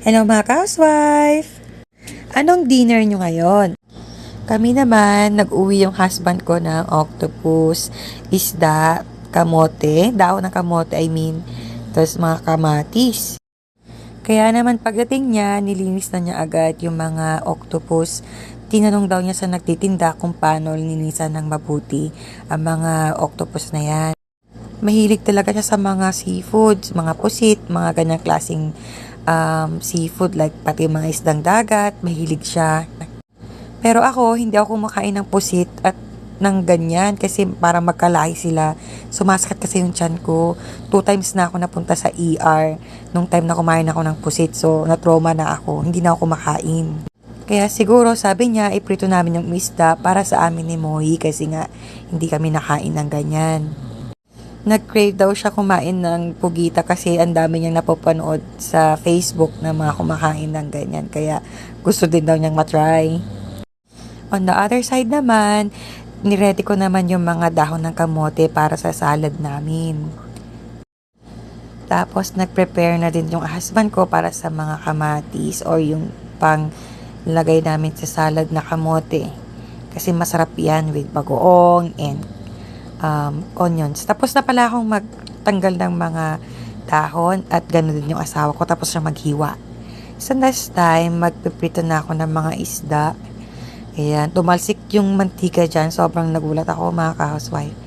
Hello mga housewife! Anong dinner nyo ngayon? Kami naman, nag-uwi yung husband ko ng octopus, isda, kamote, daon ng kamote tapos mga kamatis. Kaya naman pagdating niya, nilinis na niya agad yung mga octopus. Tinanong daw niya sa nagtitinda kung paano linisan ng mabuti ang mga octopus na yan. Mahilig talaga siya sa mga seafoods, mga pusit, mga ganyang klaseng seafood like pati mga isdang dagat, mahilig siya. Pero ako, hindi ako kumakain ng pusit at ng ganyan kasi para magkalahi sila. Sumasakit kasi yung tiyan ko. 2 times na ako napunta sa ER nung time na kumain ako ng pusit. So, na-trauma na ako. Hindi na ako kumakain. Kaya siguro sabi niya, iprito namin yung isda para sa amin ni Mohi kasi nga hindi kami nakain ng ganyan. Nag-crave daw siya kumain ng pugita kasi ang dami niyang napapanood sa Facebook na mga kumakain ng ganyan. Kaya gusto din daw niyang matry. On the other side naman, niready ko naman yung mga dahon ng kamote para sa salad namin. Tapos nag-prepare na din yung husband ko para sa mga kamatis or yung pang lagay namin sa salad na kamote. Kasi masarap yan with bagoong and onions. Tapos na pala akong magtanggal ng mga dahon at gano'n din yung asawa ko. Tapos siya maghiwa. So next time, magpiprito na ako ng mga isda. Ayan, tumalsik yung mantika dyan. Sobrang nagulat ako mga ka-housewife.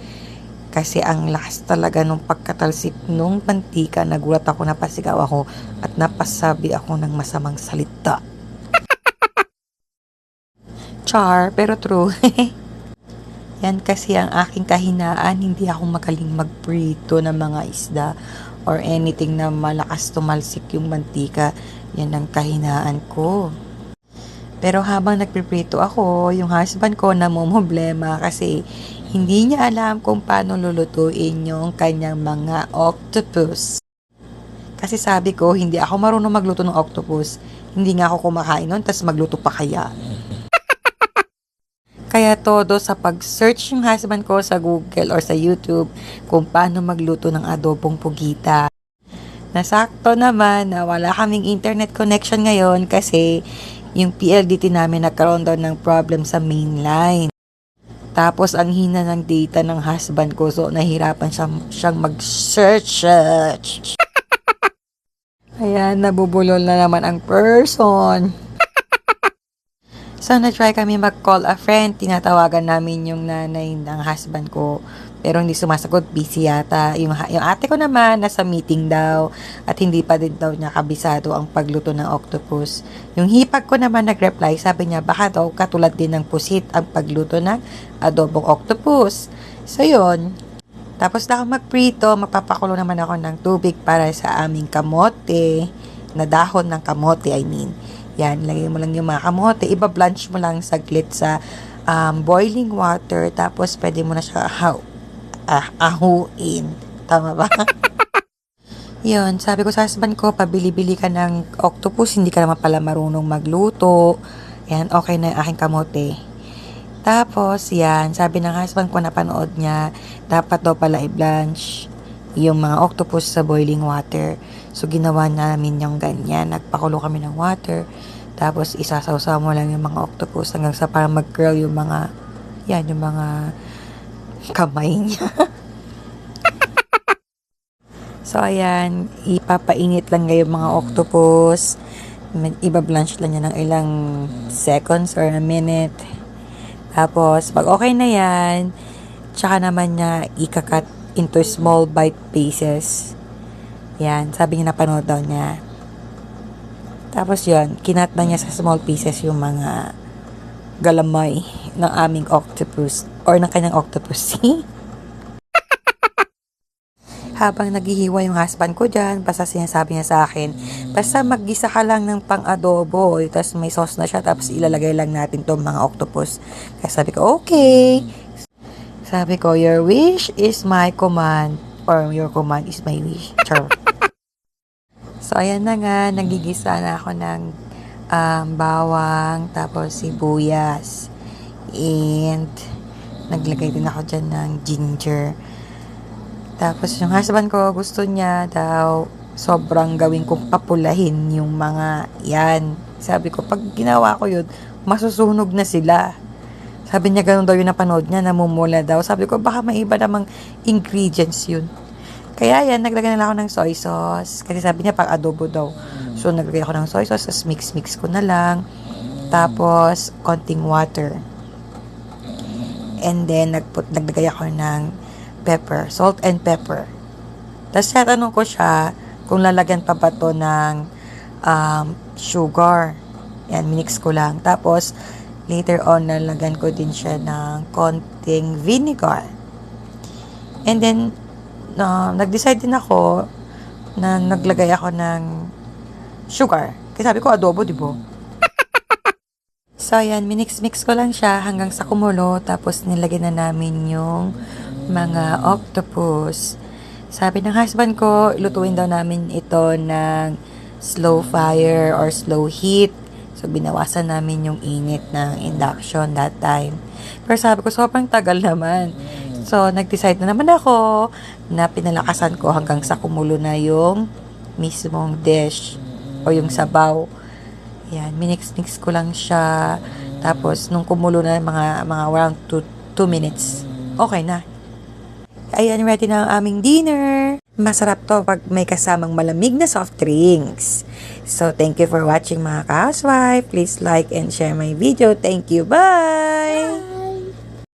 Kasi ang lakas talaga nung pagkatalsik nung mantika. Nagulat ako, napasigaw ako at napasabi ako ng masamang salita. Char, pero true. Yan kasi ang aking kahinaan, hindi ako magaling magprito ng mga isda or anything na malakas tumalsik yung mantika. Yan ang kahinaan ko. Pero habang nagpiprito ako, yung husband ko namumblema kasi hindi niya alam kung paano lulutuin yung kanyang mga octopus. Kasi sabi ko, hindi ako marunong magluto ng octopus. Hindi nga ako kumakain nun, tas magluto pa kaya. Kaya todo sa pag-search yung husband ko sa Google or sa YouTube kung paano magluto ng adobong pugita. Nasakto naman na wala kaming internet connection ngayon kasi yung PLDT namin nagkaroon daw ng problem sa mainline. Tapos ang hina ng data ng husband ko so nahirapan siyang mag-search. Ayan, nabubulol na naman ang person. So, na-try kami mag-call a friend. Tinatawagan namin yung nanay ng husband ko. Pero hindi sumasagot. Busy yata. Yung ate ko naman, nasa meeting daw. At hindi pa din daw niya kabisado ang pagluto ng octopus. Yung hipag ko naman nag-reply. Sabi niya, baka daw katulad din ng pusit ang pagluto ng adobong octopus. So, yun. Tapos na ako magprito. Mapapakulo naman ako ng tubig para sa aming kamote. Na dahon ng kamote, I mean. Yan, lagay mo lang yung mga kamote. Iba-blanch mo lang saglit sa boiling water. Tapos, pwede mo na siya ahuin. Tama ba? Yun, sabi ko sa husband ko, pabili-bili ka ng octopus. Hindi ka naman pala marunong magluto. Yan, okay na yung aking kamote. Tapos, yan, sabi ng husband ko, napanood niya, dapat daw pala i-blanch yung mga octopus sa boiling water. So, ginawa namin yung ganyan. Nagpakulo kami ng water. Tapos, isasawsaw mo lang yung mga octopus hanggang sa parang mag-curl yung mga, yan, yung mga kamay niya. So, ayan, ipapainit lang yung mga octopus. Iba-blanch lang yan ng ilang seconds or a minute. Tapos, pag okay na yan, tsaka naman niya ikakat into small bite pieces. Yan, sabi niya napanood daw niya. Tapos yun, kinat na niya sa small pieces yung mga galamay ng aming octopus or ng kanyang octopus. Habang naghihiwa yung husband ko dyan, basta sinasabi niya sa akin, basta maggisa ka lang ng pang-adobo, tapos may sauce na siya, tapos ilalagay lang natin tong mga octopus. Kaya sabi ko, okay. Sabi ko, your wish is my command. Or your command is my wish. Char. So, ayan na nga. Nagigisa na ako ng bawang, tapos sibuyas. And, naglagay din ako dyan ng ginger. Tapos, yung husband ko, gusto niya daw sobrang gawin kong papulahin yung mga yan. Sabi ko, pag ginawa ko yun, masusunog na sila. Sabi niya, ganun daw yung napanood niya, namumula daw. Sabi ko, baka may iba namang ingredients yun. Kaya yan, naglagay na lang ako ng soy sauce. Kasi sabi niya, pang adobo daw. So, naglagay ako ng soy sauce, tapos mix ko na lang. Tapos, konting water. And then, naglagay ako ng pepper, salt and pepper. Tapos, tanong ko siya kung lalagyan pa ba to ng sugar. Yan, minix ko lang. Tapos, later on, nalagyan ko din siya ng konting vinegar. And then, nag-decide din ako na naglagay ako ng sugar. Kasi sabi ko, adobo, di ba? So, ayan, minix ko lang siya hanggang sa kumulo. Tapos, nilagyan na namin yung mga octopus. Sabi ng husband ko, lutuin daw namin ito ng slow fire or slow heat. So, binawasan namin yung init ng induction that time. Pero sabi ko, sobrang tagal naman. So, nag-decide na naman ako na pinalakasan ko hanggang sa kumulo na yung mismong dish o yung sabaw. Yan, minix ko lang siya. Tapos, nung kumulo na mga around 2 minutes, okay na. Ayan, ready na ang aming dinner. Masarap to pag may kasamang malamig na soft drinks. So, thank you for watching mga ka-housewife. Please like and share my video. Thank you. Bye!